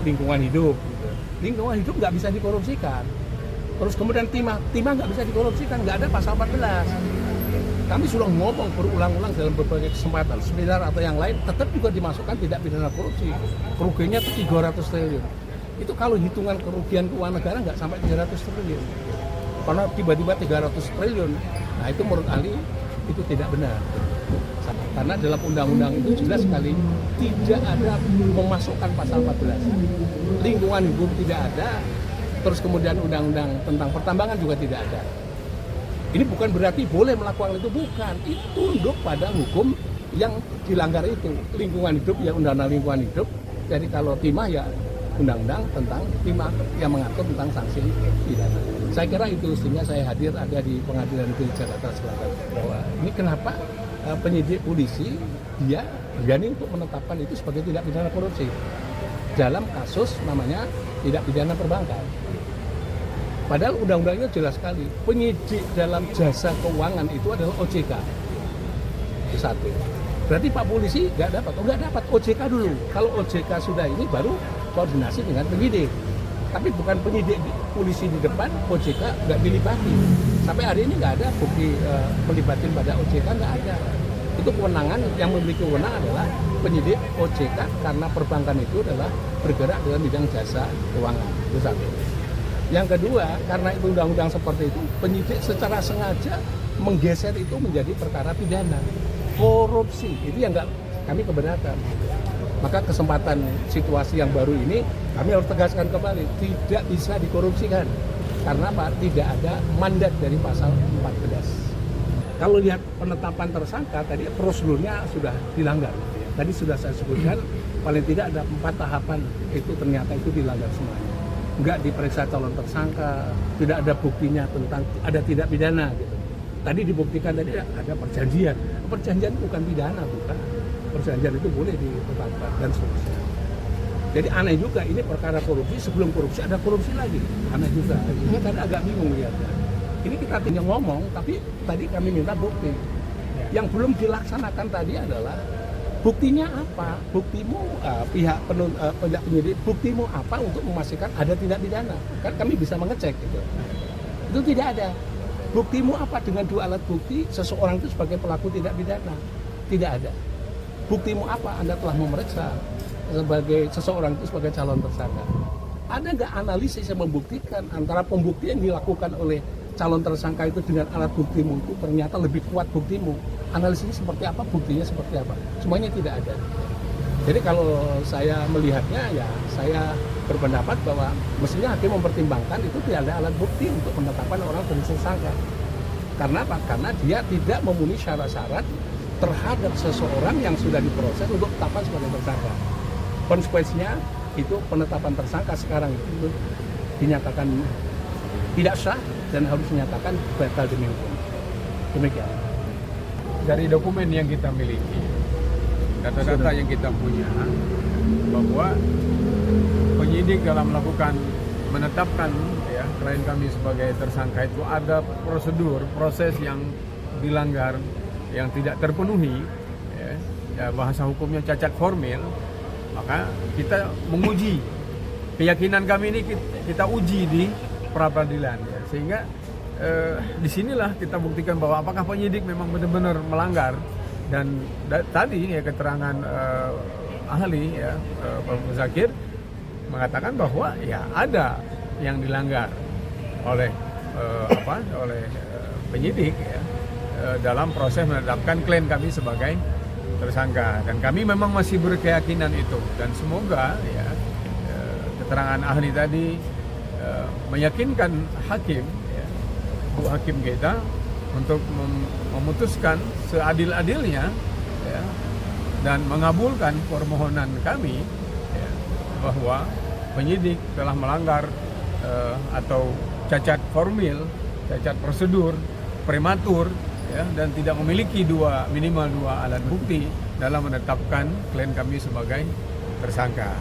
lingkungan hidup. Gitu. Lingkungan hidup nggak bisa dikorupsikan. Terus kemudian timah nggak bisa dikorupsikan, nggak ada pasal 14. Kami sudah ngomong berulang-ulang dalam berbagai kesempatan, seminar atau yang lain, tetap juga dimasukkan tidak pidana korupsi. Kerugiannya itu 300 triliun. Itu kalau hitungan kerugian keuangan negara nggak sampai 300 triliun. Karena tiba-tiba 300 triliun, nah itu menurut ahli itu tidak benar. Karena dalam undang-undang itu jelas sekali tidak ada memasukkan pasal 14. Lingkungan hidup tidak ada, terus kemudian undang-undang tentang pertambangan juga tidak ada. Ini bukan berarti boleh melakukan itu, bukan. Itu tunduk pada hukum yang dilanggar itu. Lingkungan hidup ya undang-undang lingkungan hidup. Jadi kalau timah ya undang-undang tentang timah yang mengatur tentang sanksi pidana. Saya kira itu sehingga saya hadir ada di Pengadilan Negeri Jakarta Selatan. Bahwa ini kenapa penyidik polisi dia berani untuk menetapkan itu sebagai tindak pidana korupsi dalam kasus namanya tindak pidana perbankan. Padahal undang-undangnya jelas sekali, penyidik dalam jasa keuangan itu adalah OJK. Itu satu. Berarti Pak Polisi nggak dapat, nggak dapat OJK dulu. Kalau OJK sudah ini baru koordinasi dengan penyidik. Tapi bukan penyidik polisi di depan, OJK nggak dilibatin. Sampai hari ini nggak ada bukti melibatin pada OJK, nggak ada. Itu kewenangan yang memiliki wewenang adalah penyidik OJK karena perbankan itu adalah bergerak dalam bidang jasa keuangan. Itu satu. Yang kedua, karena itu undang-undang seperti itu, penyidik secara sengaja menggeser itu menjadi perkara pidana. Korupsi, itu yang nggak kami keberatan. Maka kesempatan situasi yang baru ini, kami harus tegaskan kembali, tidak bisa dikorupsikan. Karena apa? Tidak ada mandat dari pasal 14. Kalau lihat penetapan tersangka, tadi prosedurnya sudah dilanggar. Tadi sudah saya sebutkan, paling tidak ada 4 tahapan, itu ternyata itu dilanggar semuanya. Enggak diperiksa calon tersangka, tidak ada buktinya tentang ada tidak pidana gitu. Tadi dibuktikan tadi ada perjanjian. Perjanjian bukan pidana, bukan. Perjanjian itu boleh ditetapkan dan seterusnya. Jadi aneh juga ini perkara korupsi, sebelum korupsi ada korupsi lagi. Aneh juga. Ini kan agak bingung lihatnya. Ini kita tinggal ngomong, tapi tadi kami minta bukti. Yang belum dilaksanakan tadi adalah buktinya apa? Buktimu pihak penyidik, buktimu apa untuk memastikan ada tindak pidana? Kan kami bisa mengecek gitu. Itu tidak ada. Buktimu apa dengan 2 alat bukti seseorang itu sebagai pelaku tindak pidana? Tidak ada. Buktimu apa? Anda telah memeriksa sebagai seseorang itu sebagai calon tersangka. Ada nggak analisis yang membuktikan antara pembuktian yang dilakukan oleh calon tersangka itu dengan alat buktimu itu ternyata lebih kuat buktimu? Analisisnya seperti apa, buktinya seperti apa? Semuanya tidak ada. Jadi kalau saya melihatnya ya saya berpendapat bahwa mestinya hakim mempertimbangkan itu tidak ada alat bukti untuk menetapkan orang sebagai tersangka. Karena apa? Karena dia tidak memenuhi syarat-syarat terhadap seseorang yang sudah diproses untuk ditetapkan sebagai tersangka. Konsekuensinya itu penetapan tersangka sekarang itu dinyatakan tidak sah dan harus dinyatakan batal demi hukum. Demikian. Dari dokumen yang kita miliki, data-data yang kita punya, bahwa penyidik dalam melakukan menetapkan ya klien kami sebagai tersangka itu ada prosedur, proses yang dilanggar, yang tidak terpenuhi, ya, bahasa hukumnya cacat formil, maka kita menguji keyakinan kami ini kita uji di pra-peradilan, ya, sehingga disinilah kita buktikan bahwa apakah penyidik memang benar-benar melanggar. Dan tadi ya keterangan ahli ya Pak Muzakir mengatakan bahwa ya ada yang dilanggar oleh penyidik ya, dalam proses menetapkan klien kami sebagai tersangka, dan kami memang masih berkeyakinan itu, dan semoga ya keterangan ahli tadi meyakinkan hakim, Bu hakim kita untuk memutuskan seadil-adilnya ya, dan mengabulkan permohonan kami ya, bahwa penyidik telah melanggar atau cacat formil, cacat prosedur, prematur ya, dan tidak memiliki minimal dua alat bukti dalam menetapkan klien kami sebagai tersangka.